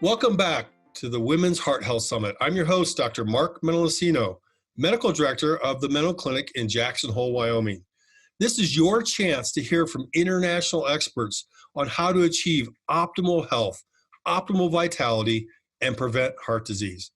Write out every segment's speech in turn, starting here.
Welcome back to the Women's Heart Health Summit. I'm your host, Dr. Mark Menolascino, Medical Director of the Meno Clinic in Jackson Hole, Wyoming. This is your chance to hear from international experts on how to achieve optimal health, optimal vitality, and prevent heart disease.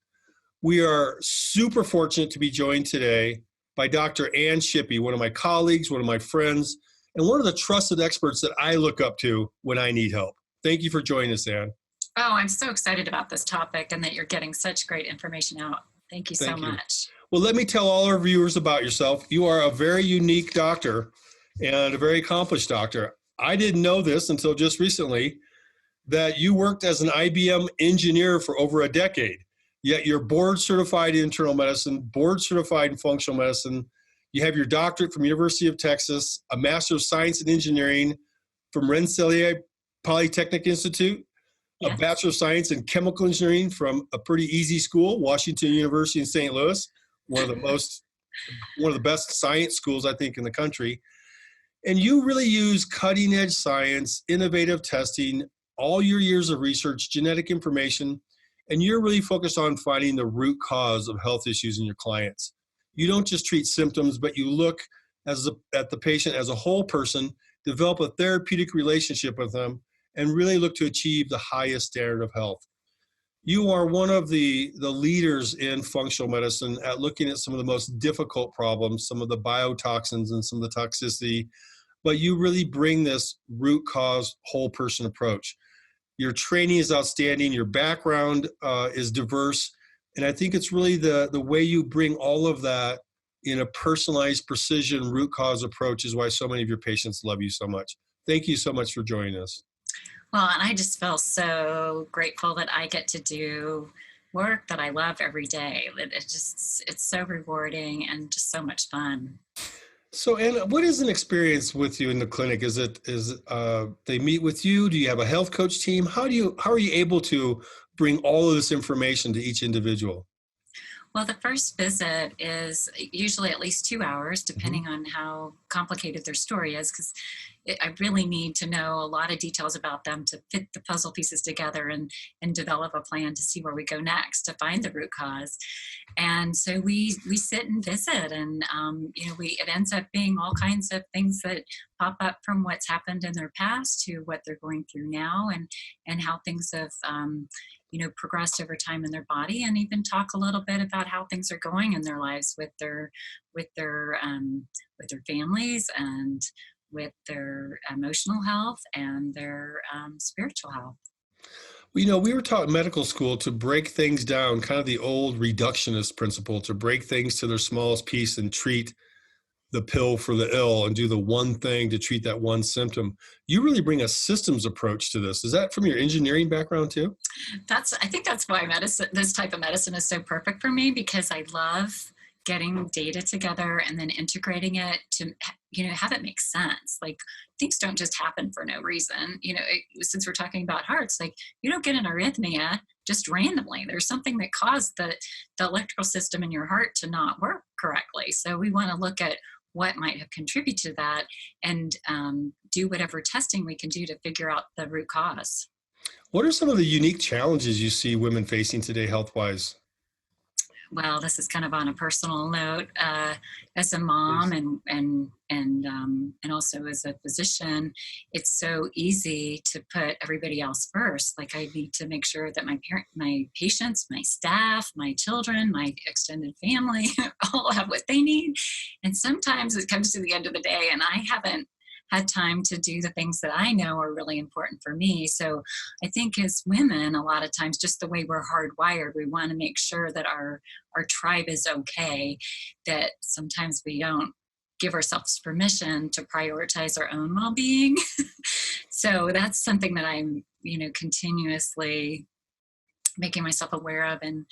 We are super fortunate to be joined today by Dr. Shippy, one of my colleagues, one of my friends, and one of the trusted experts that I look up to when I need help. Thank you for joining us, Ann. Oh, I'm so excited about this topic and that you're getting such great information out. Thank you so much. Well, let me tell all our viewers about yourself. You are a very unique doctor and a very accomplished doctor. I didn't know this until just recently, that you worked as an IBM engineer for over a decade, yet you're board certified in internal medicine, board certified in functional medicine. You have your doctorate from University of Texas, a Master of Science in Engineering from Rensselaer Polytechnic Institute, a Bachelor of Science in Chemical Engineering from a pretty easy school, Washington University in St. Louis, one of the best science schools, I think, in the country. And you really use cutting edge science, innovative testing, all your years of research, genetic information, and you're really focused on finding the root cause of health issues in your clients. You don't just treat symptoms, but you look at the patient as a whole person, develop a therapeutic relationship with them, and really look to achieve the highest standard of health. You are one of the leaders in functional medicine at looking at some of the most difficult problems, some of the biotoxins and some of the toxicity, but you really bring this root cause whole person approach. Your training is outstanding, your background is diverse, and I think it's really the way you bring all of that in a personalized precision root cause approach is why so many of your patients love you so much. Thank you so much for joining us. Well, and I just feel so grateful that I get to do work that I love every day. It's so rewarding and just so much fun. So, Anna, what is an experience with you in the clinic? Is they meet with you? Do you have a health coach team? How are you able to bring all of this information to each individual? Well, the first visit is usually at least 2 hours, depending on how complicated their story is, because I really need to know a lot of details about them to fit the puzzle pieces together and develop a plan to see where we go next to find the root cause. And so we sit and visit, and it ends up being all kinds of things that pop up from what's happened in their past to what they're going through now, and how things have progressed over time in their body, and even talk a little bit about how things are going in their lives with their families and with their emotional health and their spiritual health. Well, we were taught in medical school to break things down, kind of the old reductionist principle, to break things to their smallest piece and treat the pill for the ill and do the one thing to treat that one symptom. You really bring a systems approach to this. Is that from your engineering background too? I think that's why this type of medicine is so perfect for me, because I love getting data together and then integrating it to, have it make sense. Like, things don't just happen for no reason. Since we're talking about hearts, like, you don't get an arrhythmia just randomly. There's something that caused the electrical system in your heart to not work correctly. So we want to look at what might have contributed to that and do whatever testing we can do to figure out the root cause. What are some of the unique challenges you see women facing today health-wise? Well, this is kind of on a personal note. As a mom and also as a physician, it's so easy to put everybody else first. Like, I need to make sure that my patients, my staff, my children, my extended family all have what they need. And sometimes it comes to the end of the day and I haven't had time to do the things that I know are really important for me. So I think as women, a lot of times, just the way we're hardwired, we want to make sure that our tribe is okay, that sometimes we don't give ourselves permission to prioritize our own well-being. So that's something that I'm, continuously making myself aware of and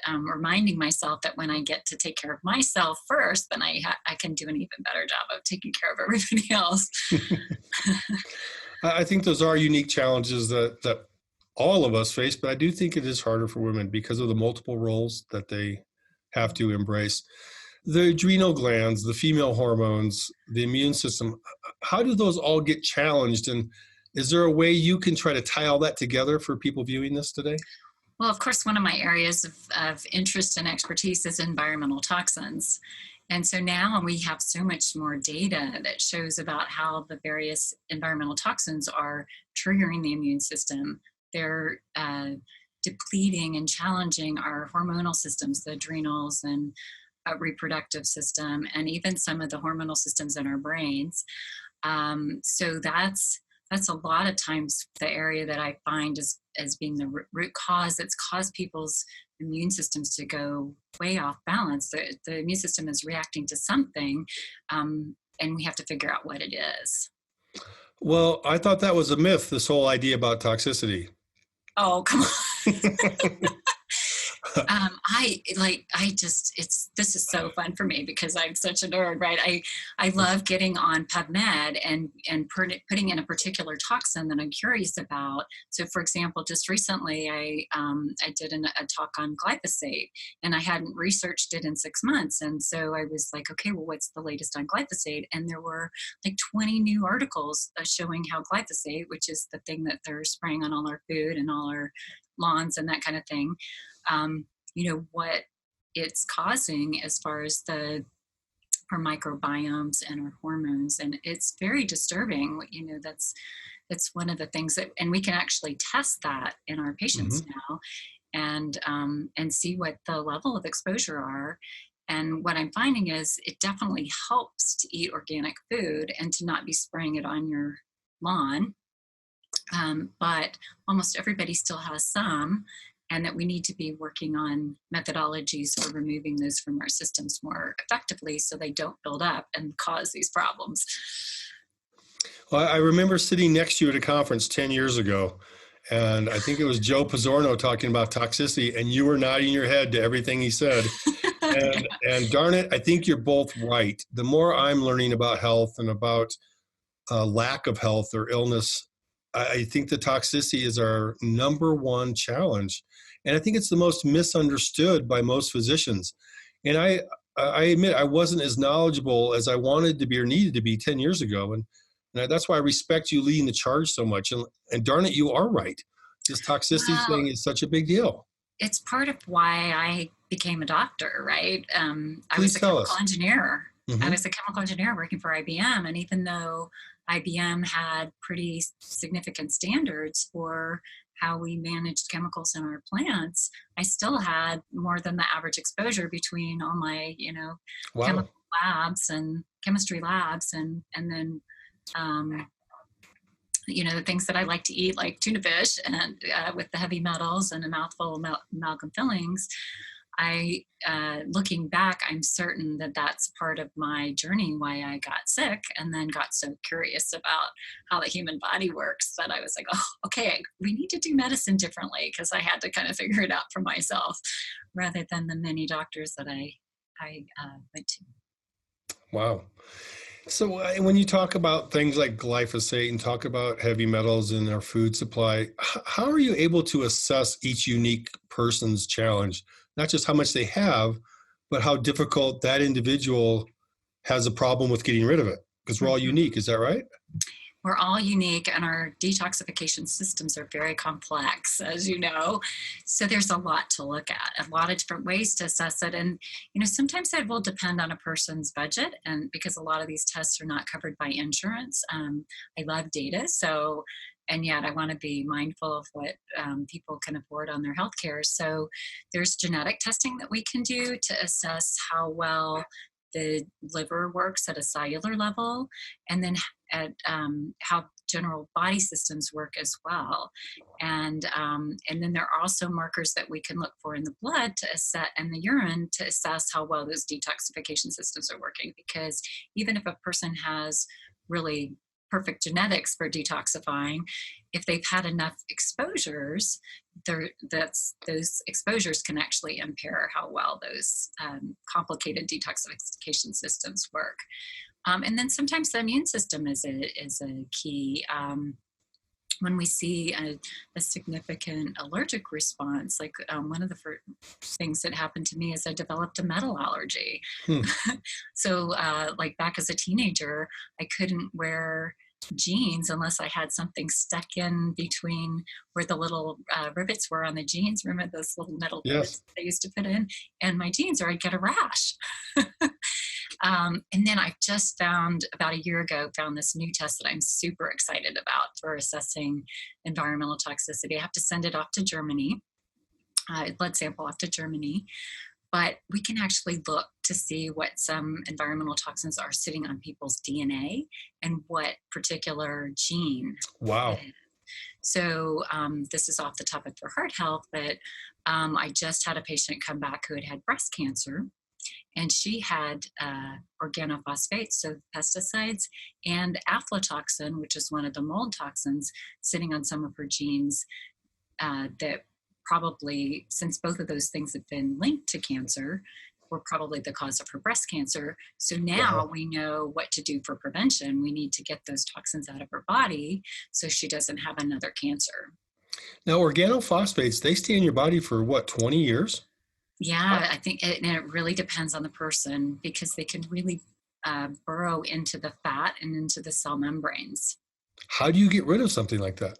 reminding myself that when I get to take care of myself first, then I can do an even better job of taking care of everybody else. I think those are unique challenges that all of us face, but I do think it is harder for women because of the multiple roles that they have to embrace. The adrenal glands, the female hormones, the immune system, how do those all get challenged? And Is there a way you can try to tie all that together for people viewing this today? Well, of course, one of my areas of interest and expertise is environmental toxins. And so now we have so much more data that shows about how the various environmental toxins are triggering the immune system. They're depleting and challenging our hormonal systems, the adrenals and reproductive system, and even some of the hormonal systems in our brains. So that's a lot of times the area that I find as being the root cause that's caused people's immune systems to go way off balance. The immune system is reacting to something, and we have to figure out what it is. Well, I thought that was a myth, this whole idea about toxicity. Oh, come on. This is so fun for me because I'm such a nerd, right? I love getting on PubMed and putting in a particular toxin that I'm curious about. So, for example, just recently I did a talk on glyphosate, and I hadn't researched it in 6 months, and so I was like, okay, well, what's the latest on glyphosate? And there were like 20 new articles showing how glyphosate, which is the thing that they're spraying on all our food and all our lawns and that kind of thing, what it's causing as far as our microbiomes and our hormones. And it's very disturbing. That's one of the things and we can actually test that in our patients now and see what the level of exposure are. And what I'm finding is it definitely helps to eat organic food and to not be spraying it on your lawn. But almost everybody still has some, and that we need to be working on methodologies for removing those from our systems more effectively so they don't build up and cause these problems. Well, I remember sitting next to you at a conference 10 years ago, and I think it was Joe Pizzorno talking about toxicity, and you were nodding your head to everything he said. And darn it, I think you're both right. The more I'm learning about health and about lack of health or illness, I think the toxicity is our number one challenge. And I think it's the most misunderstood by most physicians. And I admit I wasn't as knowledgeable as I wanted to be or needed to be 10 years ago. And that's why I respect you leading the charge so much. And darn it, you are right. This toxicity thing is such a big deal. It's part of why I became a doctor, right? I Please was a tell chemical us. engineer. Mhm. I was a chemical engineer working for IBM. And even though IBM had pretty significant standards for how we managed chemicals in our plants, I still had more than the average exposure between all my, Wow. chemical labs and chemistry labs and then the things that I like to eat, like tuna fish and with the heavy metals and a mouthful of amalgam fillings. Looking back, I'm certain that that's part of my journey, why I got sick and then got so curious about how the human body works that I was like, oh, okay, we need to do medicine differently, because I had to kind of figure it out for myself rather than the many doctors that I went to. Wow. So when you talk about things like glyphosate and talk about heavy metals in our food supply, how are you able to assess each unique person's challenge? Not just how much they have, but how difficult that individual has a problem with getting rid of it? Because we're all unique. Is that right? We're all unique, and our detoxification systems are very complex, as you know. So there's a lot to look at, a lot of different ways to assess it. And, sometimes that will depend on a person's budget, and because a lot of these tests are not covered by insurance. I love data. So, and yet I want to be mindful of what people can afford on their healthcare. So there's genetic testing that we can do to assess how well the liver works at a cellular level, and then at how general body systems work as well. And then there are also markers that we can look for in the blood to assess, and the urine to assess how well those detoxification systems are working. Because even if a person has really perfect genetics for detoxifying, if they've had enough exposures, those exposures can actually impair how well those complicated detoxification systems work. And then sometimes the immune system is a key. When we see a significant allergic response, like one of the first things that happened to me is I developed a metal allergy. So like back as a teenager, I couldn't wear jeans unless I had something stuck in between where the little rivets were on the jeans. Remember those little metal Yes. rivets they used to put in? And my jeans, or I'd get a rash. And then I just found about a year ago, found this new test that I'm super excited about for assessing environmental toxicity. I have to send it off to Germany, blood sample off to Germany, but we can actually look to see what some environmental toxins are sitting on people's DNA and what particular gene. Wow. So this is off the topic for heart health, but I just had a patient come back who had breast cancer, and she had organophosphates, so pesticides, and aflatoxin, which is one of the mold toxins, sitting on some of her genes that probably, since both of those things have been linked to cancer, were probably the cause of her breast cancer. So now we know what to do for prevention. We need to get those toxins out of her body so she doesn't have another cancer. Now, organophosphates, they stay in your body for what, 20 years? Yeah, I think it really depends on the person because they can really burrow into the fat and into the cell membranes. How do you get rid of something like that?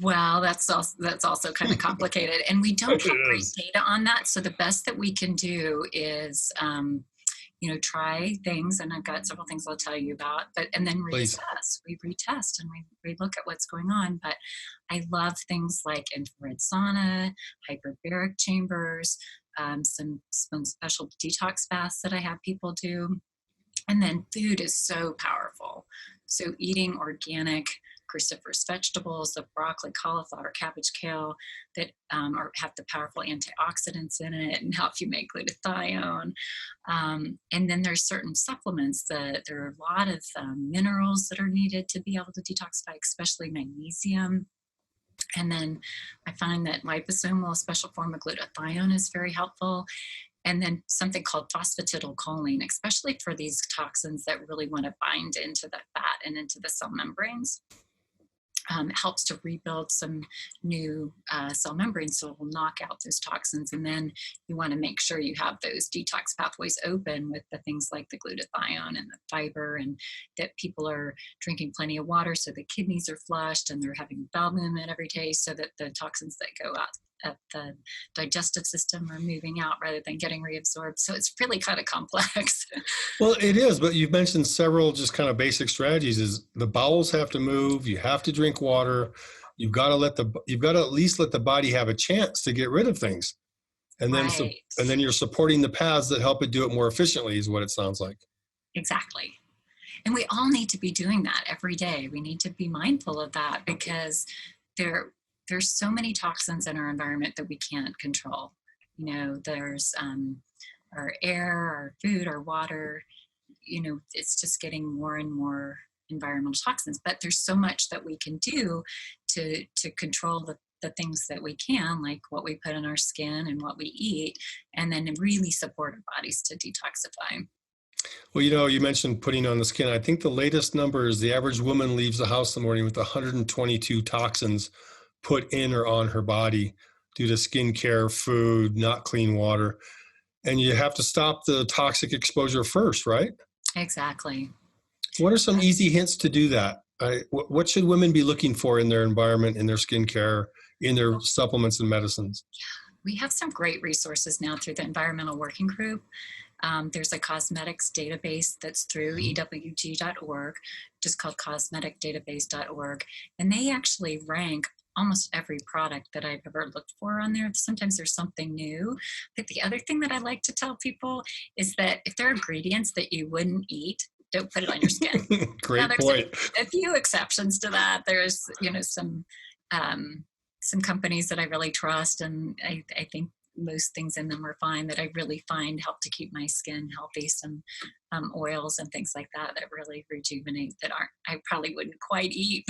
Well, that's also kind of complicated, and we don't have great data on that. So the best that we can do is, try things, and I've got several things I'll tell you about. And then Please. reassess. We retest and we look at what's going on. But I love things like infrared sauna, hyperbaric chambers, some special detox baths that I have people do. And then food is so powerful. So eating organic cruciferous vegetables, the broccoli, cauliflower, cabbage, kale, that have the powerful antioxidants in it and help you make glutathione. And then there's certain supplements that there are a lot of minerals that are needed to be able to detoxify, especially magnesium. And then I find that liposomal, a special form of glutathione, is very helpful. And then something called phosphatidylcholine, especially for these toxins that really want to bind into the fat and into the cell membranes. Helps to rebuild some new cell membranes, so it will knock out those toxins. And then you want to make sure you have those detox pathways open with the things like the glutathione and the fiber, and that people are drinking plenty of water so the kidneys are flushed and they're having bowel movement every day so that the toxins that go out at the digestive system are moving out rather than getting reabsorbed. So it's really kind of complex. Well, it is, but you've mentioned several just kind of basic strategies. Is the bowels have to move, you have to drink water, you've got to at least let the body have a chance to get rid of things. And then Right. and then you're supporting the paths that help it do it more efficiently is what it sounds like. Exactly. And we all need to be doing that every day. We need to be mindful of that because there's so many toxins in our environment that we can't control. There's our air, our food, our water. It's just getting more and more environmental toxins. But there's so much that we can do to control the things that we can, like what we put in our skin and what we eat, and then really support our bodies to detoxify. Well, you mentioned putting on the skin. I think the latest number is the average woman leaves the house in the morning with 122 toxins put in or on her body due to skincare, food, not clean water. And you have to stop the toxic exposure first, right? Exactly. What are some easy hints to do that? What should women be looking for in their environment, in their skincare, in their supplements and medicines? We have some great resources now through the Environmental Working Group. There's a cosmetics database that's through ewg.org, just called cosmeticdatabase.org. And they actually rank almost every product that I've ever looked for on there. Sometimes there's something new. But the other thing that I like to tell people is that if there are ingredients that you wouldn't eat, don't put it on your skin. Great Now, point. a few exceptions to that. There's, some companies that I really trust, and I think most things in them are fine that I really find help to keep my skin healthy. Some oils and things like that really rejuvenate that I probably wouldn't quite eat.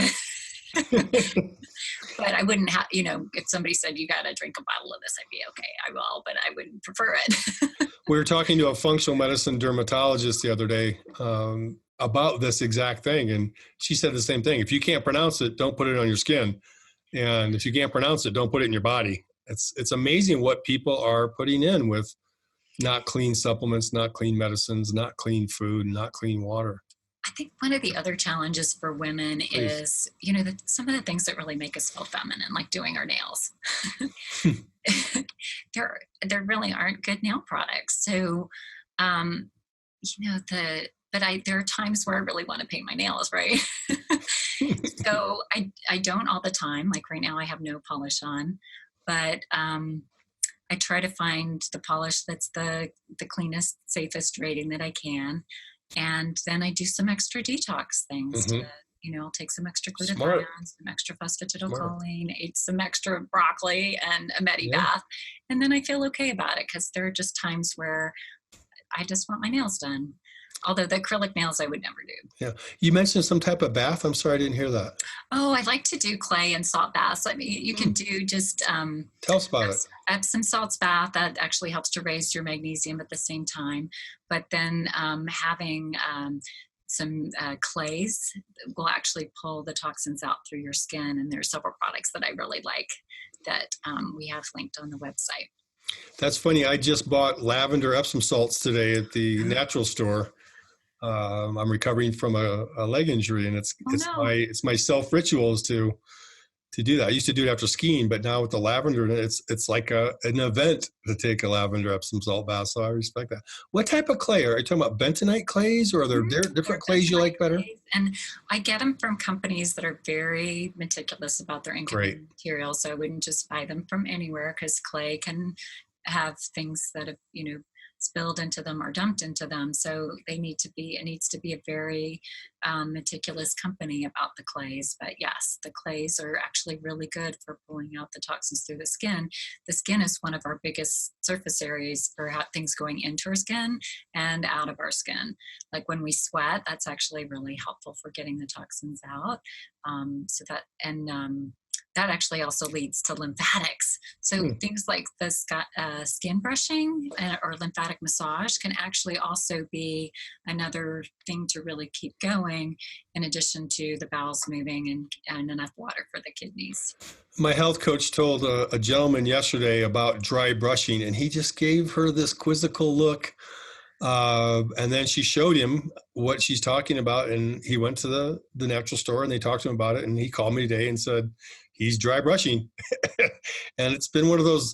But I wouldn't have, if somebody said you got to drink a bottle of this, I'd be okay. I will, but I wouldn't prefer it. We were talking to a functional medicine dermatologist the other day about this exact thing. And she said the same thing. If you can't pronounce it, don't put it on your skin. And if you can't pronounce it, don't put it in your body. It's amazing what people are putting in with not clean supplements, not clean medicines, not clean food, not clean water. I think one of the other challenges for women Please. is, some of the things that really make us feel feminine, like doing our nails. There really aren't good nail products. So, um, there are times where I really want to paint my nails, right? So I don't all the time. Like right now, I have no polish on, but I try to find the polish that's the cleanest, safest rating that I can, and then I do some extra detox things to, Hmm. I'll take some extra glutathione, Smart. some extra Smart. phosphatidylcholine, eat some extra broccoli and a medi Yeah. bath, and then I feel okay about it because there are just times where I just want my nails done. Although the acrylic nails I would never do. Yeah. You mentioned some type of bath. I'm sorry, I didn't hear that. Oh, I like to do clay and salt baths. I mean, you can Hmm. do just Tell us about it. Epsom salts bath that actually helps to raise your magnesium at the same time. But then having some clays will actually pull the toxins out through your skin. And there's several products that I really like that we have linked on the website. That's funny. I just bought lavender Epsom salts today at the natural store. I'm recovering from a leg injury, and Oh no. it's my self rituals to do that. I used to do it after skiing, but now with the lavender, it's like an event to take a lavender Epsom salt bath. So I respect that. What type of clay? Are you talking about bentonite clays, or are there They're different clays you bentonite like better? clays, and I get them from companies that are very meticulous about their Great. incoming materials. So I wouldn't just buy them from anywhere because clay can have things that have spilled into them or dumped into them. So it needs to be a very meticulous company about the clays. But yes, the clays are actually really good for pulling out the toxins through the skin. The skin is one of our biggest surface areas for things going into our skin and out of our skin. Like when we sweat, that's actually really helpful for getting the toxins out. That actually also leads to lymphatics. So Hmm. things like the skin brushing or lymphatic massage can actually also be another thing to really keep going, in addition to the bowels moving and enough water for the kidneys. My health coach told a gentleman yesterday about dry brushing, and he just gave her this quizzical look. And then she showed him what she's talking about, and he went to the natural store and they talked to him about it. And he called me today and said he's dry brushing, and it's been one of those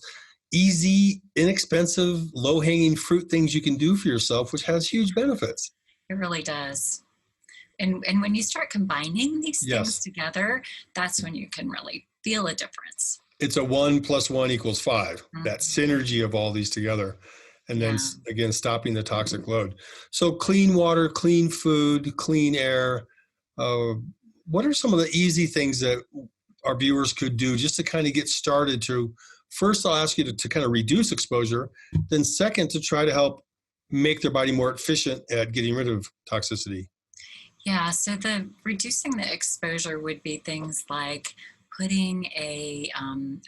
easy, inexpensive, low hanging fruit things you can do for yourself, which has huge benefits. It really does. And when you start combining these things Yes, together, that's when you can really feel a difference. it's a 1 + 1 = 5. That Mhm. synergy of all these together. And then Yeah. again, stopping the toxic load. So clean water, clean food, clean air. Uh, what are some of the easy things that our viewers could do just to kind of get started to, first, I'll ask you to kind of reduce exposure. Then second, to try to help make their body more efficient at getting rid of toxicity. Yeah, so the reducing the exposure would be things like putting a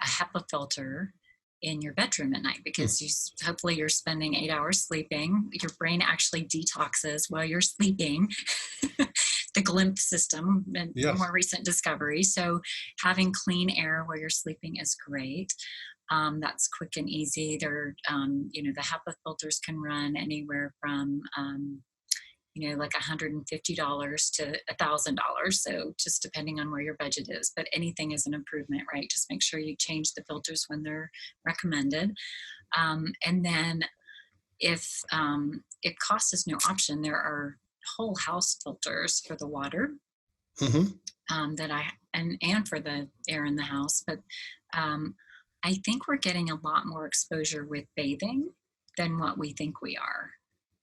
HEPA filter in your bedroom at night Hmm. because hopefully you're spending 8 hours sleeping. Your brain actually detoxes while you're sleeping. The GLIMP system, and Yes. more recent discovery. So having clean air while you're sleeping is great. That's quick and easy. The HEPA filters can run anywhere from like $150 to $1,000. So just depending on where your budget is, but anything is an improvement, right? Just make sure you change the filters when they're recommended. And then if cost is no option, there are whole house filters for the water Hmm. that and for the air in the house. But um, I think we're getting a lot more exposure with bathing than what we think we are.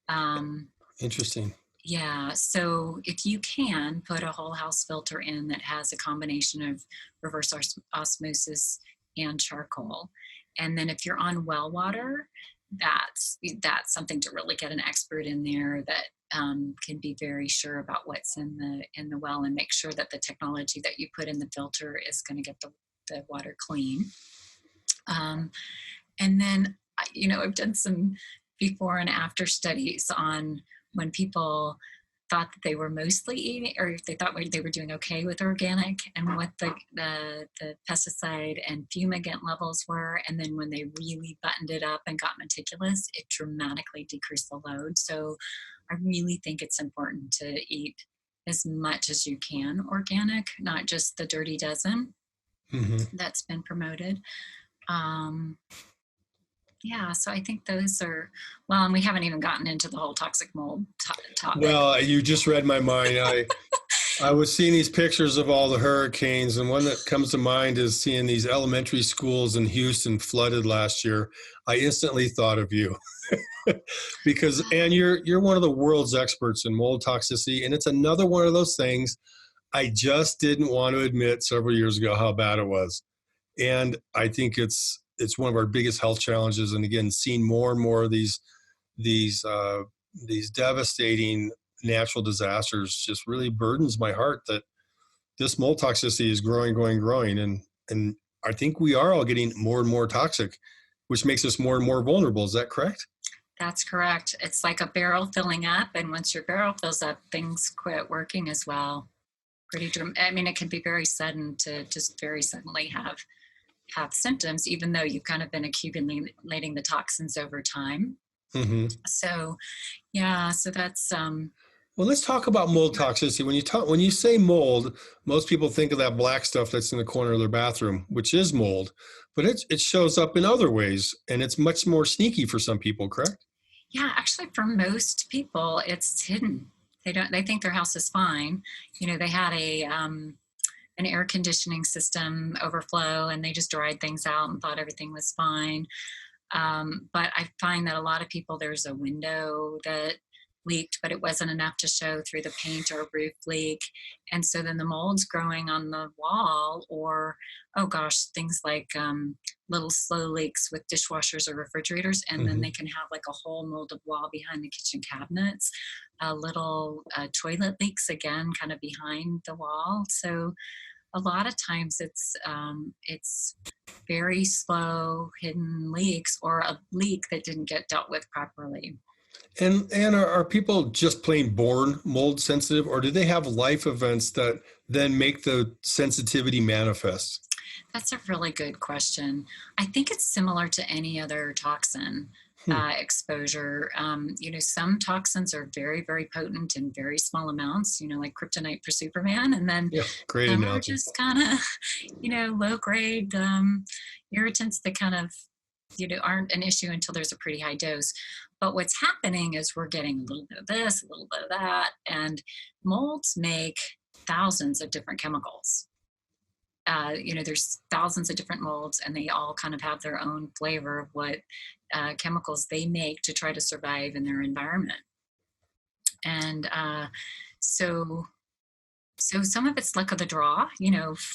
Um, Interesting. Yeah, so if you can put a whole house filter in that has a combination of reverse osmosis and charcoal, and then if you're on well water, that's something to really get an expert in there that can be very sure about what's in the well and make sure that the technology that you put in the filter is going to get the water clean. Um, and then, I've done some before and after studies on when people thought that they were mostly eating, or if they thought they were doing okay with organic, and what the pesticide and fumigant levels were. And then when they really buttoned it up and got meticulous, it dramatically decreased the load. So I really think it's important to eat as much as you can organic, not just the dirty dozen Hmm. that's been promoted. Um, yeah, so I think those are, well, and we haven't even gotten into the whole toxic mold topic. Well, you just read my mind. I was seeing these pictures of all the hurricanes, and one that comes to mind is seeing these elementary schools in Houston flooded last year. I instantly thought of you because, and you're one of the world's experts in mold toxicity, and it's another one of those things I just didn't want to admit several years ago how bad it was. And I think it's one of our biggest health challenges. And again, seeing more and more of these uh, these devastating natural disasters just really burdens my heart that this mold toxicity is growing, and I think we are all getting more and more toxic, which makes us more and more vulnerable. Is that correct? That's correct. It's like a barrel filling up, and once your barrel fills up, things quit working as well. I mean, it can be very sudden to just very suddenly have symptoms, even though you've kind of been accumulating the toxins over time. Hmm. So yeah, so that's Well, let's talk about mold toxicity. When you say mold, most people think of that black stuff that's in the corner of their bathroom, which is mold, but it shows up in other ways, and it's much more sneaky for some people. Correct? yeah, actually for most people it's hidden. They think their house is fine. They had an air conditioning system overflow and they just dried things out and thought everything was fine. But I find that a lot of people, there's a window that leaked, but it wasn't enough to show through the paint or roof leak. And so then the mold's growing on the wall, or, oh gosh, things like little slow leaks with dishwashers or refrigerators. And then Hmm. they can have like a whole molded wall behind the kitchen cabinets, little toilet leaks again, kind of behind the wall. So a lot of times it's very slow hidden leaks or a leak that didn't get dealt with properly. And are people just plain born mold sensitive, or do they have life events that then make the sensitivity manifest? That's a really good question. I think it's similar to any other toxin Hmm. exposure. Some toxins are very, very potent in very small amounts, like kryptonite for Superman. And then Yeah, great some are analogy. just kind of, low grade irritants that kind of, aren't an issue until there's a pretty high dose. But what's happening is we're getting a little bit of this, a little bit of that. And molds make thousands of different chemicals. There's thousands of different molds, and they all kind of have their own flavor of what chemicals they make to try to survive in their environment. And so, so some of it's luck of the draw.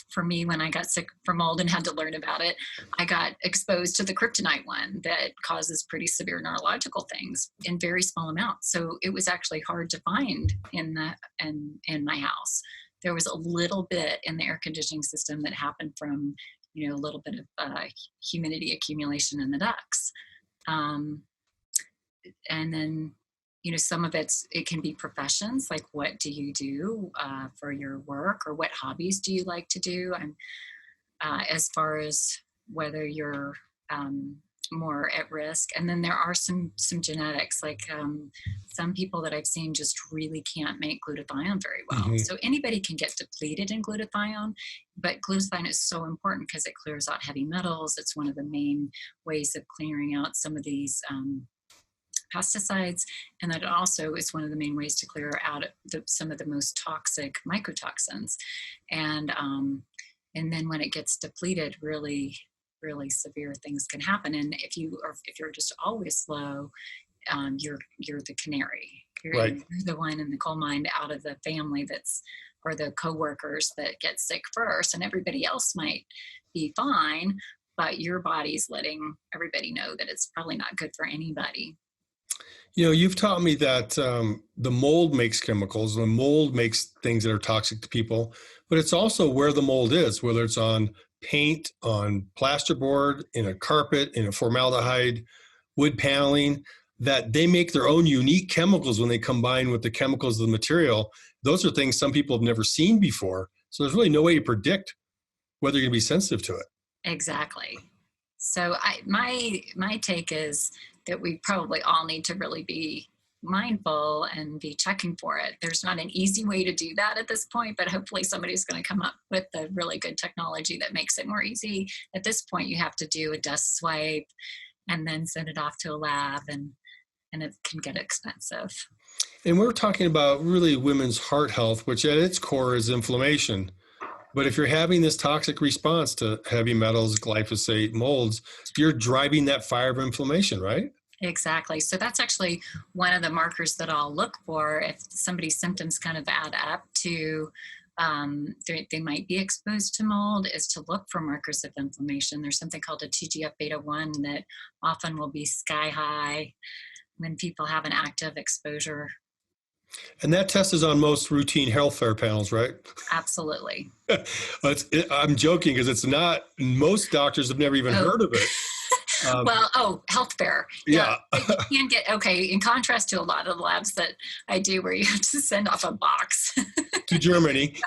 For me, when I got sick from mold and had to learn about it, I got exposed to the kryptonite one that causes pretty severe neurological things in very small amounts. So it was actually hard to find in my house. There was a little bit in the air conditioning system that happened from, a little bit of humidity accumulation in the ducts. Um, and then, some of it can be professions, like what do you do for your work, or what hobbies do you like to do? And as far as whether you're more at risk. And then there are some genetics, like some people that I've seen just really can't make glutathione very well. Hmm. So anybody can get depleted in glutathione, but glutathione is so important because it clears out heavy metals. It's one of the main ways of clearing out some of these pesticides, and that also is one of the main ways to clear out some of the most toxic mycotoxins. And then when it gets depleted, really, really severe things can happen. And if you're just always low, you're the canary. Right. You're the one in the coal mine out of the family or the coworkers that get sick first, and everybody else might be fine, but your body's letting everybody know that it's probably not good for anybody. You've taught me that the mold makes chemicals, and the mold makes things that are toxic to people, but it's also where the mold is, whether it's on paint, on plasterboard, in a carpet, in a formaldehyde, wood paneling, that they make their own unique chemicals when they combine with the chemicals of the material. Those are things some people have never seen before. So there's really no way to predict whether you're going to be sensitive to it. Exactly. So my take is that we probably all need to really be mindful and be checking for it. There's not an easy way to do that at this point, but hopefully somebody's going to come up with the really good technology that makes it more easy. At this point, you have to do a dust swipe and then send it off to a lab, and it can get expensive. And we're talking about really women's heart health, which at its core is inflammation. But if you're having this toxic response to heavy metals, glyphosate, molds, you're driving that fire of inflammation, right? Exactly. So that's actually one of the markers that I'll look for if somebody's symptoms kind of add up to they might be exposed to mold, is to look for markers of inflammation. There's something called a TGF beta 1 that often will be sky high when people have an active exposure. And that test is on most routine health fair panels, right? Absolutely. I'm joking because it's not, most doctors have never even heard of it. Health fair. Yeah. You can get, in contrast to a lot of the labs that I do where you have to send off a box. To Germany.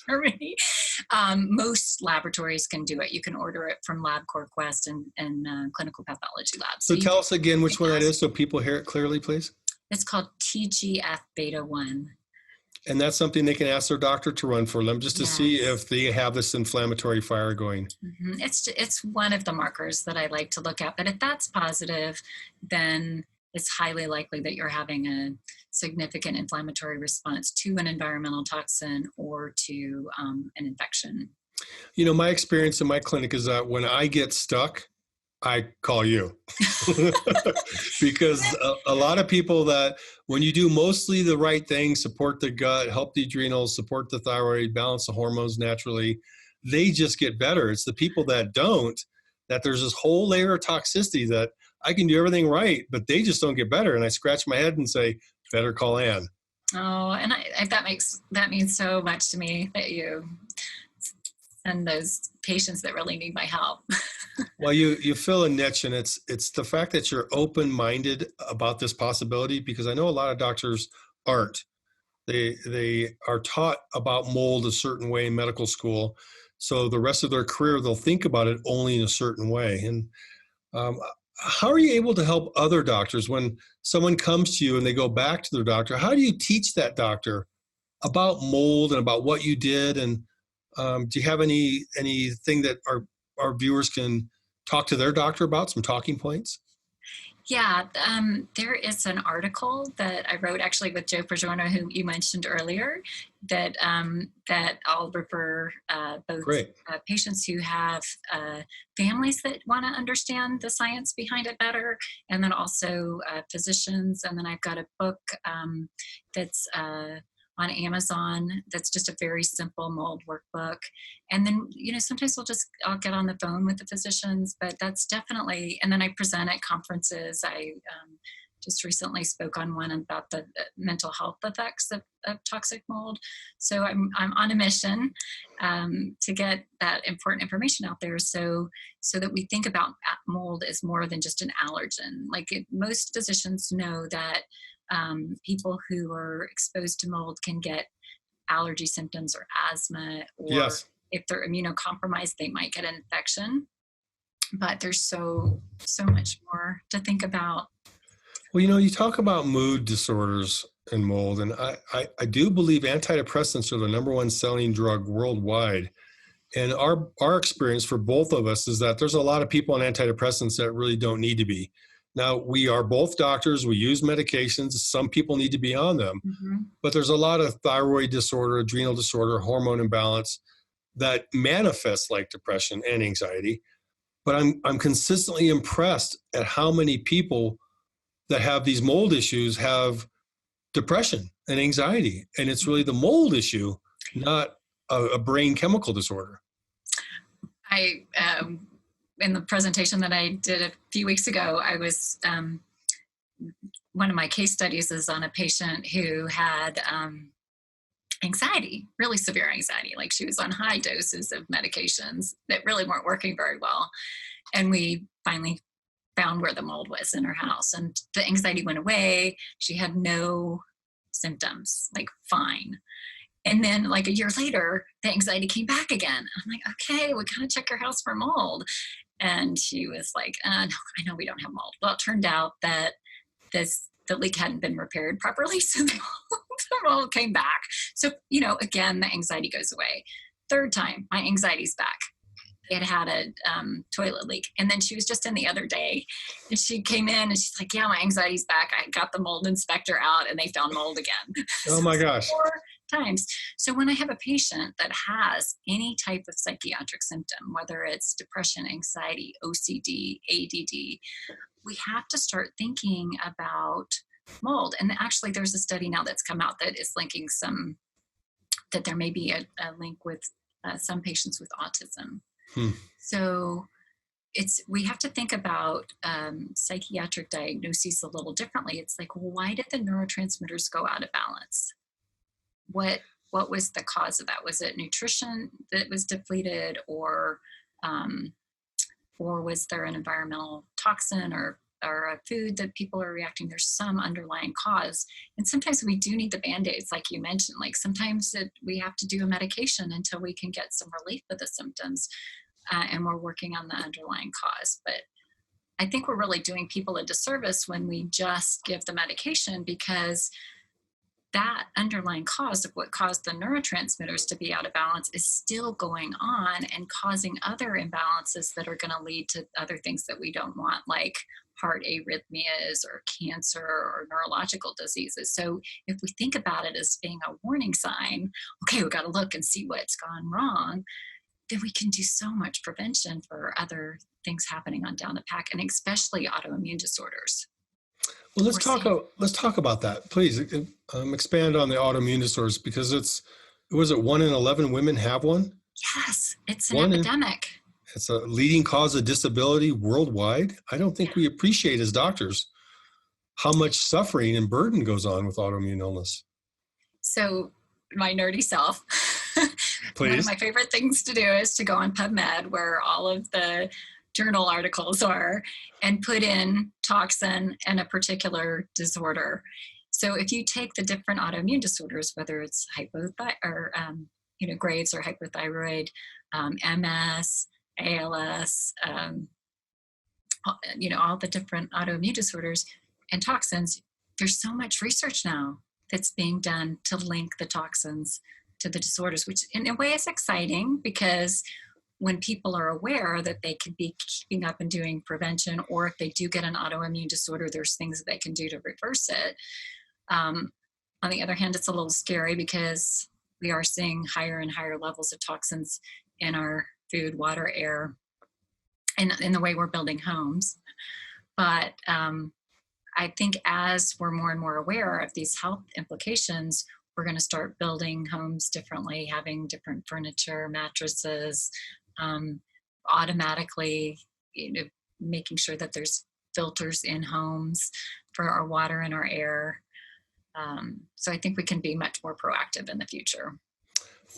Germany. Most laboratories can do it. You can order it from LabCorp Quest and clinical pathology labs. So tell us again which one that is so people hear it clearly, please. It's called TGF beta 1. And that's something they can ask their doctor to run for them just to see if they have this inflammatory fire going. Mm-hmm. It's one of the markers that I like to look at. But if that's positive, then it's highly likely that you're having a significant inflammatory response to an environmental toxin or to an infection. You know, my experience in my clinic is that when I get stuck, I call you. Because a lot of people that when you do mostly the right things, support the gut, help the adrenals, support the thyroid, balance the hormones naturally, they just get better. It's the people that don't, that there's this whole layer of toxicity that I can do everything right, but they just don't get better. And I scratch my head and say, better call Ann. Oh, and that means so much to me that you send those patients that really need my help. Well, you fill a niche, and it's the fact that you're open-minded about this possibility, because I know a lot of doctors aren't. They are taught about mold a certain way in medical school, so the rest of their career they'll think about it only in a certain way. And how are you able to help other doctors when someone comes to you and they go back to their doctor? How do you teach that doctor about mold and about what you did? And do you have anything that our viewers can talk to their doctor about, some talking points? Yeah, there is an article that I wrote actually with Joe Pergiorno, who you mentioned earlier, that I'll refer both patients who have families that want to understand the science behind it better, and then also physicians. And then I've got a book that's on Amazon that's just a very simple mold workbook. And then, sometimes I'll get on the phone with the physicians, but that's definitely, and then I present at conferences. I just recently spoke on one about the mental health effects of toxic mold. So I'm on a mission to get that important information out there so that we think about mold as more than just an allergen. Like most physicians know that people who are exposed to mold can get allergy symptoms or asthma, or if they're immunocompromised, they might get an infection. But there's so much more to think about. Well, you talk about mood disorders and mold, and I do believe antidepressants are the #1 selling drug worldwide. And our experience for both of us is that there's a lot of people on antidepressants that really don't need to be. Now, we are both doctors. We use medications. Some people need to be on them. Mm-hmm. But there's a lot of thyroid disorder, adrenal disorder, hormone imbalance that manifests like depression and anxiety. But I'm consistently impressed at how many people that have these mold issues have depression and anxiety. And it's really the mold issue, not a brain chemical disorder. In the presentation that I did a few weeks ago, I was, one of my case studies is on a patient who had anxiety, really severe anxiety. Like she was on high doses of medications that really weren't working very well. And we finally found where the mold was in her house, and the anxiety went away. She had no symptoms, like fine. And then like a year later, the anxiety came back again. I'm like, okay, we gotta check your house for mold. And she was like, no, I know we don't have mold. Well, it turned out that this the leak hadn't been repaired properly. So the mold came back. So, again, the anxiety goes away. Third time, my anxiety's back. It had a toilet leak. And then she was just in the other day and she came in and she's like, yeah, my anxiety's back. I got the mold inspector out and they found mold again. Oh my gosh. 4 times. So when I have a patient that has any type of psychiatric symptom, whether it's depression, anxiety, OCD, ADD, we have to start thinking about mold. And actually there's a study now that's come out that is linking that there may be a link with some patients with autism. So we have to think about psychiatric diagnoses a little differently. It's like, well, why did the neurotransmitters go out of balance? What was the cause of that? Was it nutrition that was depleted, or was there an environmental toxin or a food that people are reacting? There's some underlying cause. And sometimes we do need the Band-Aids, like you mentioned. Like sometimes we have to do a medication until we can get some relief of the symptoms. And we're working on the underlying cause. But I think we're really doing people a disservice when we just give the medication, because that underlying cause of what caused the neurotransmitters to be out of balance is still going on and causing other imbalances that are going to lead to other things that we don't want, like heart arrhythmias or cancer or neurological diseases. So if we think about it as being a warning sign, okay, we got to look and see what's gone wrong, then we can do so much prevention for other things happening on down the path, and especially autoimmune disorders. Well, let's talk about that, please. Expand on the autoimmune disorders, because was it 1 in 11 women have one? Yes, it's an epidemic. It's a leading cause of disability worldwide. I don't think we appreciate as doctors how much suffering and burden goes on with autoimmune illness. So my nerdy self, please. One of my favorite things to do is to go on PubMed, where all of the journal articles are, and put in toxin and a particular disorder. So if you take the different autoimmune disorders, whether it's Graves or hypothyroid, MS, ALS, all the different autoimmune disorders and toxins, there's so much research now that's being done to link the toxins to the disorders, which in a way is exciting, because when people are aware that they could be keeping up and doing prevention, or if they do get an autoimmune disorder, there's things that they can do to reverse it. On the other hand, it's a little scary because we are seeing higher and higher levels of toxins in our food, water, air, and in the way we're building homes. But I think as we're more and more aware of these health implications, we're going to start building homes differently, having different furniture, mattresses, automatically, making sure that there's filters in homes for our water and our air. So I think we can be much more proactive in the future.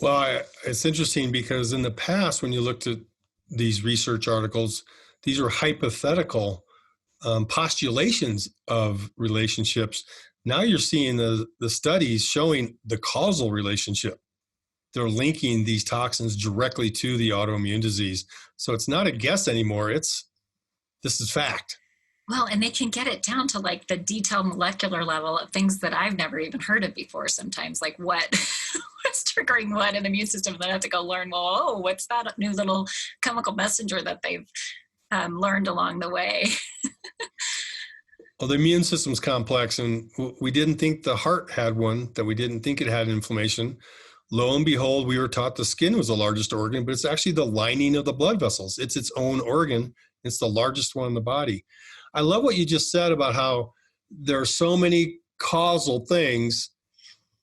Well, it's interesting because in the past, when you looked at these research articles, these were hypothetical postulations of relationships. Now you're seeing the studies showing the causal relationship. They're linking these toxins directly to the autoimmune disease. So it's not a guess anymore. This is fact. Well, and they can get it down to like the detailed molecular level of things that I've never even heard of before sometimes, like what's triggering what in the immune system. Then I have to go learn, what's that new little chemical messenger that they've learned along the way. Well, the immune system's complex, and we didn't think the heart had one, that we didn't think it had inflammation. Lo and behold, we were taught the skin was the largest organ, but it's actually the lining of the blood vessels. It's its own organ. It's the largest one in the body. I love what you just said about how there are so many causal things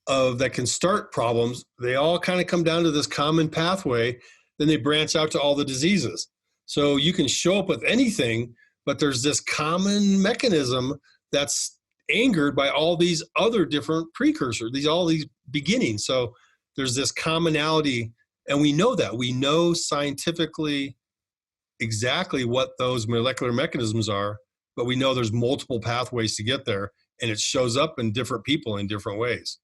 that can start problems. They all kind of come down to this common pathway. Then they branch out to all the diseases. So you can show up with anything, but there's this common mechanism that's angered by all these other different precursors, all these beginnings. So there's this commonality, and we know that. We know scientifically exactly what those molecular mechanisms are, but we know there's multiple pathways to get there, and it shows up in different people in different ways.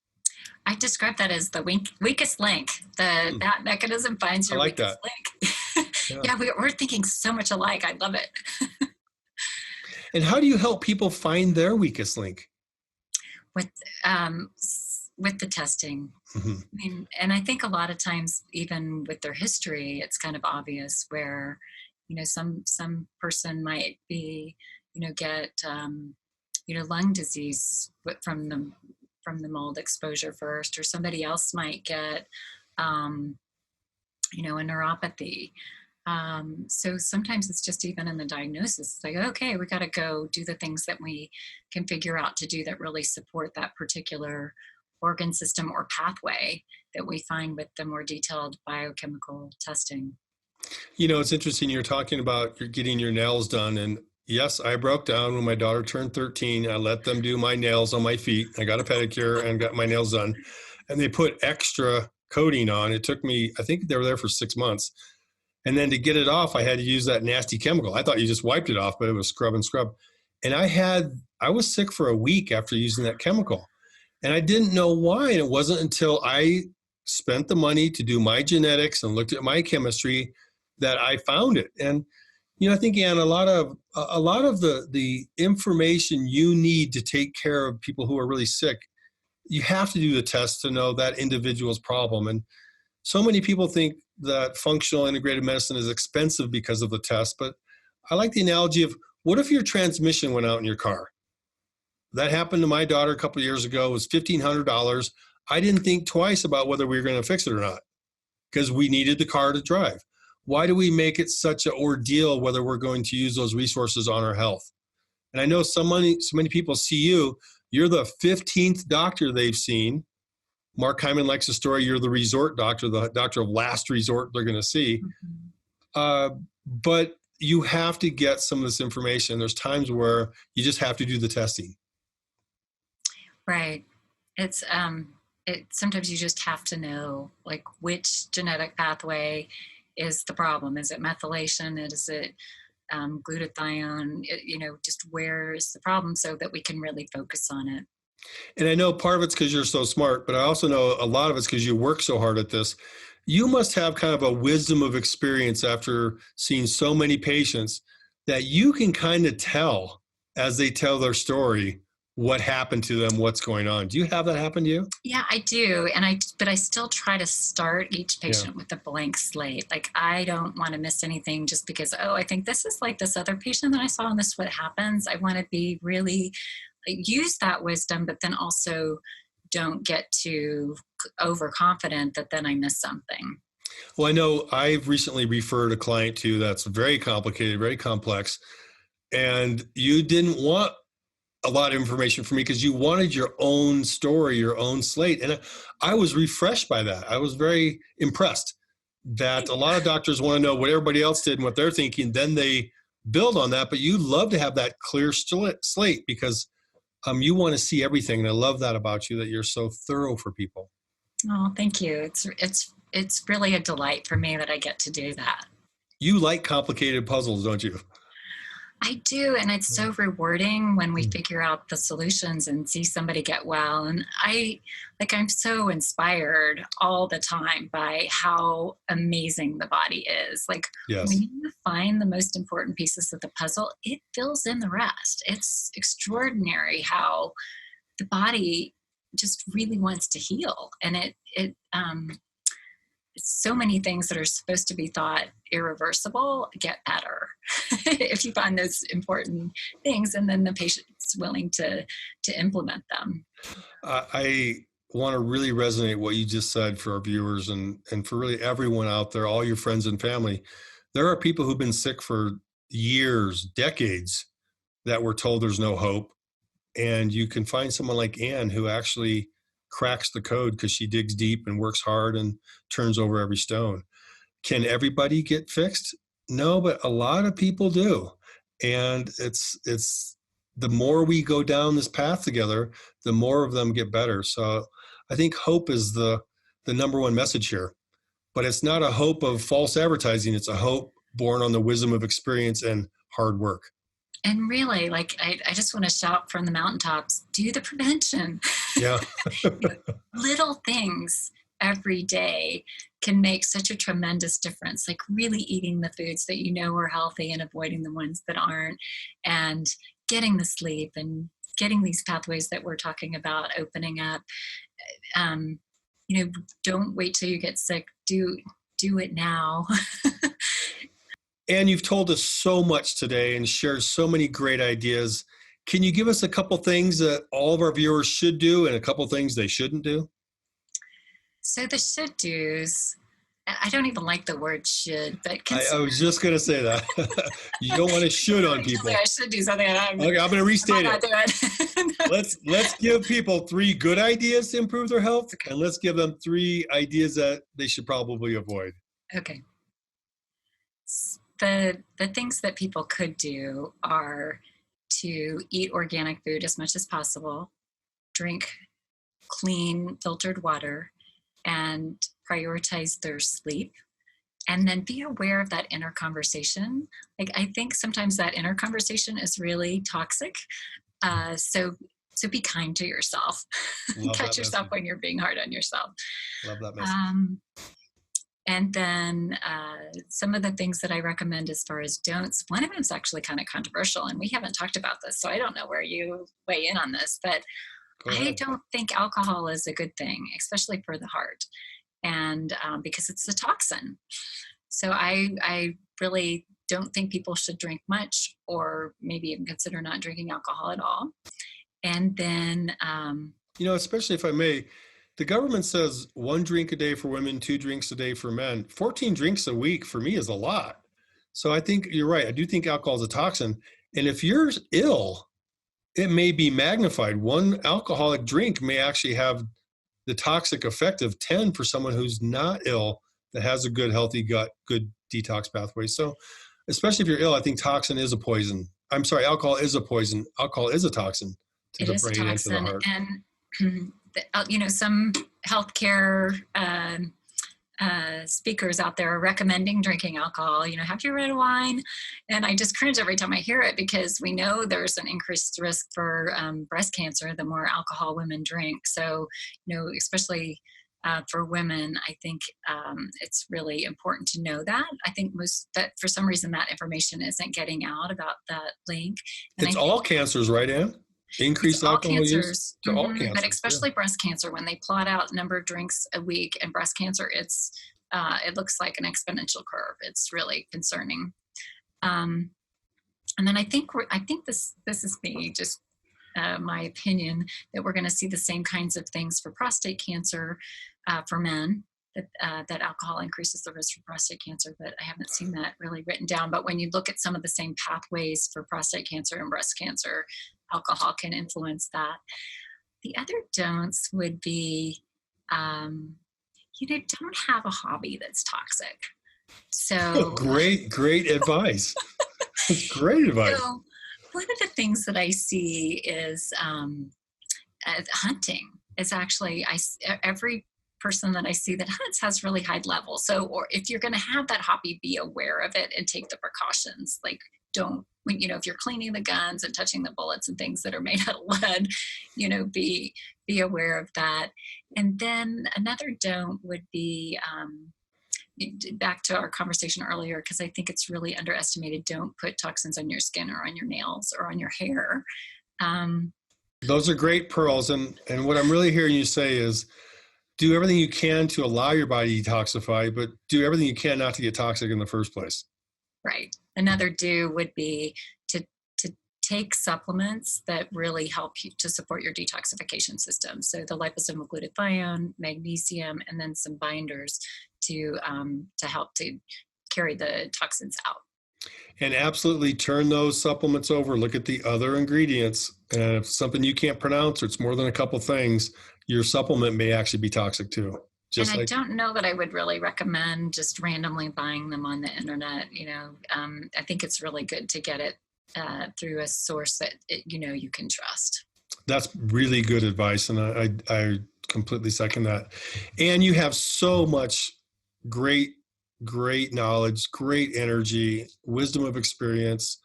I describe that as the weakest link. That mechanism finds your weakest link. Yeah, we're thinking so much alike. I love it. And how do you help people find their weakest link? with with the testing. Mhm. I mean, and I think a lot of times, even with their history, it's kind of obvious where, some person might be, get, lung disease from the mold exposure first, or somebody else might get, um, a neuropathy. So sometimes it's just even in the diagnosis, it's like, okay, we got to go do the things that we can figure out to do that really support that particular organ system or pathway that we find with the more detailed biochemical testing. It's interesting you're talking about you're getting your nails done. And yes, I broke down when my daughter turned 13. I let them do my nails on my feet. I got a pedicure and got my nails done. And they put extra coating on. It took me, I think they were there for 6 months. And then to get it off, I had to use that nasty chemical. I thought you just wiped it off, but it was scrub and scrub. And I was sick for a week after using that chemical. And I didn't know why. And it wasn't until I spent the money to do my genetics and looked at my chemistry that I found it. And I think, Ann, a lot of the information you need to take care of people who are really sick, you have to do the test to know that individual's problem. And so many people think that functional integrated medicine is expensive because of the test, but I like the analogy of, what if your transmission went out in your car? That happened to my daughter a couple of years ago. It was $1,500. I didn't think twice about whether we were going to fix it or not because we needed the car to drive. Why do we make it such an ordeal whether we're going to use those resources on our health? And I know so many people see you. You're the 15th doctor they've seen. Mark Hyman likes the story. You're the resort doctor, the doctor of last resort they're going to see. Mhm. But you have to get some of this information. There's times where you just have to do the testing. Right. It's sometimes you just have to know, like, which genetic pathway is the problem. Is it methylation? Is it glutathione? Just where is the problem, so that we can really focus on it. And I know part of it's because you're so smart, but I also know a lot of it's because you work so hard at this. You must have kind of a wisdom of experience after seeing so many patients that you can kind of tell as they tell their story what happened to them, what's going on. Do you have that happen to you? Yeah, I do. But I still try to start each Yeah. patient with a blank slate. Like, I don't want to miss anything just because, oh, I think this is like this other patient that I saw and this is what happens. I want to be really, like, use that wisdom, but then also don't get too overconfident that then I miss something. Well, I know I've recently referred a client to that's very complicated, very complex, and you didn't want a lot of information from me because you wanted your own story, your own slate. And I was refreshed by that. I was very impressed that a lot of doctors want to know what everybody else did and what they're thinking. Then they build on that. But you love to have that clear slate because you want to see everything. And I love that about you, that you're so thorough for people. Oh, thank you. It's really a delight for me that I get to do that. You like complicated puzzles, don't you? I do, and it's so rewarding when we Mm. figure out the solutions and see somebody get well. And I'm so inspired all the time by how amazing the body is. Like, when Yes. you find the most important pieces of the puzzle, it fills in the rest. It's extraordinary how the body just really wants to heal, and so many things that are supposed to be thought irreversible get better if you find those important things, and then the patient's willing to implement them. I want to really resonate what you just said for our viewers and for really everyone out there, all your friends and family. There are people who've been sick for years, decades, that were told there's no hope. And you can find someone like Ann who actually cracks the code because she digs deep and works hard and turns over every stone. Can everybody get fixed? No, but a lot of people do. And it's the more we go down this path together, the more of them get better. So I think hope is the number one message here. But it's not a hope of false advertising. It's a hope born on the wisdom of experience and hard work. And really, like, I just want to shout from the mountaintops, do the prevention. Yeah. You know, little things every day can make such a tremendous difference, like really eating the foods that are healthy and avoiding the ones that aren't, and getting the sleep, and getting these pathways that we're talking about opening up. Um, you know, don't wait till you get sick. Do it now. And you've told us so much today and shared so many great ideas. Can you give us a couple things that all of our viewers should do and a couple things they shouldn't do? So the should do's, I don't even like the word should, but I was just going to say that. You don't want to should on people. I should do something. Okay, I'm going to restate it. Let's give people 3 good ideas to improve their health, and let's give them 3 ideas that they should probably avoid. Okay. The things that people could do are to eat organic food as much as possible, drink clean filtered water, and prioritize their sleep. And then be aware of that inner conversation. Like, I think sometimes that inner conversation is really toxic. So be kind to yourself. Catch yourself when you're being hard on yourself. Love that message. And then some of the things that I recommend as far as don'ts, one of them is actually kind of controversial, and we haven't talked about this, so I don't know where you weigh in on this, but I don't think alcohol is a good thing, especially for the heart, and because it's a toxin. So I really don't think people should drink much, or maybe even consider not drinking alcohol at all. And then, especially if I may, the government says 1 drink a day for women, 2 drinks a day for men. 14 drinks a week for me is a lot. So I think you're right. I do think alcohol is a toxin. And if you're ill, it may be magnified. 1 alcoholic drink may actually have the toxic effect of 10 for someone who's not ill, that has a good, healthy gut, good detox pathway. So especially if you're ill, I think toxin is a poison. I'm sorry, alcohol is a poison. Alcohol is a toxin to the brain and to the heart. And some healthcare speakers out there are recommending drinking alcohol. Have your red wine. And I just cringe every time I hear it, because we know there's an increased risk for breast cancer the more alcohol women drink. So, especially for women, I think it's really important to know that. I think that for some reason that information isn't getting out about that link. And it's all cancers, right, Ann? Increased alcohol use to all cancers, but especially breast cancer. When they plot out number of drinks a week and breast cancer, it looks like an exponential curve. It's really concerning. And then I think this is me, just my opinion, that we're going to see the same kinds of things for prostate cancer for men. That alcohol increases the risk for prostate cancer, but I haven't seen that really written down. But when you look at some of the same pathways for prostate cancer and breast cancer, alcohol can influence that. The other don'ts would be, don't have a hobby that's toxic. So great advice. That's great advice. So one of the things that I see is hunting. It's actually, every person that I see that hunts has really high levels. So, or if you're going to have that hobby, be aware of it and take the precautions. Like, if you're cleaning the guns and touching the bullets and things that are made out of lead, be aware of that. And then another don't would be, back to our conversation earlier, because I think it's really underestimated. Don't put toxins on your skin or on your nails or on your hair. Those are great pearls. And what I'm really hearing you say is, do everything you can to allow your body to detoxify, but do everything you can not to get toxic in the first place. Right. Another do would be to take supplements that really help you to support your detoxification system. So the liposomal glutathione, magnesium, and then some binders to help to carry the toxins out. And absolutely turn those supplements over. Look at the other ingredients. And if something you can't pronounce, or it's more than a couple things, your supplement may actually be toxic too. I don't know that I would really recommend just randomly buying them on the internet. I think it's really good to get it through a source that you can trust. That's really good advice, and I completely second that. And you have so much great knowledge, great energy, wisdom of experience.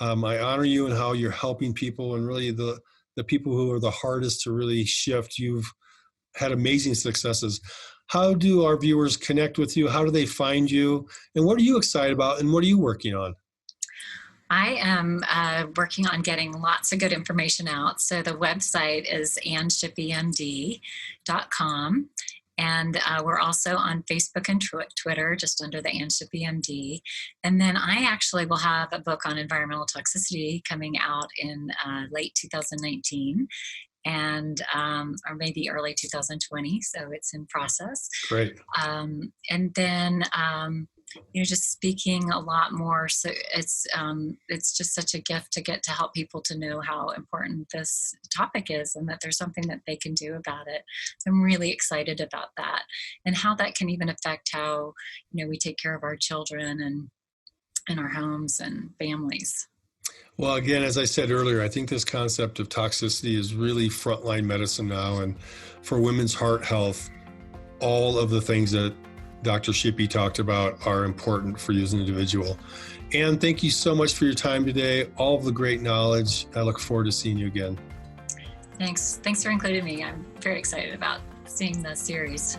I honor you and how you're helping people, and really the people who are the hardest to really shift. You've had amazing successes. How do our viewers connect with you? How do they find you? And what are you excited about? And what are you working on? I am working on getting lots of good information out. So the website is AnnShippyMD.com. And we're also on Facebook and Twitter, just under the Shippy MD. And then I actually will have a book on environmental toxicity coming out in late 2019 and or maybe early 2020. So it's in process. Great. And then just speaking a lot more. So it's just such a gift to get to help people to know how important this topic is and that there's something that they can do about it. So I'm really excited about that and how that can even affect how, we take care of our children and our homes and families. Well, again, as I said earlier, I think this concept of toxicity is really frontline medicine now. And for women's heart health, all of the things that Dr. Shippy talked about are important for you as an individual. And thank you so much for your time today, all of the great knowledge. I look forward to seeing you again. Thanks for including me. I'm very excited about seeing the series.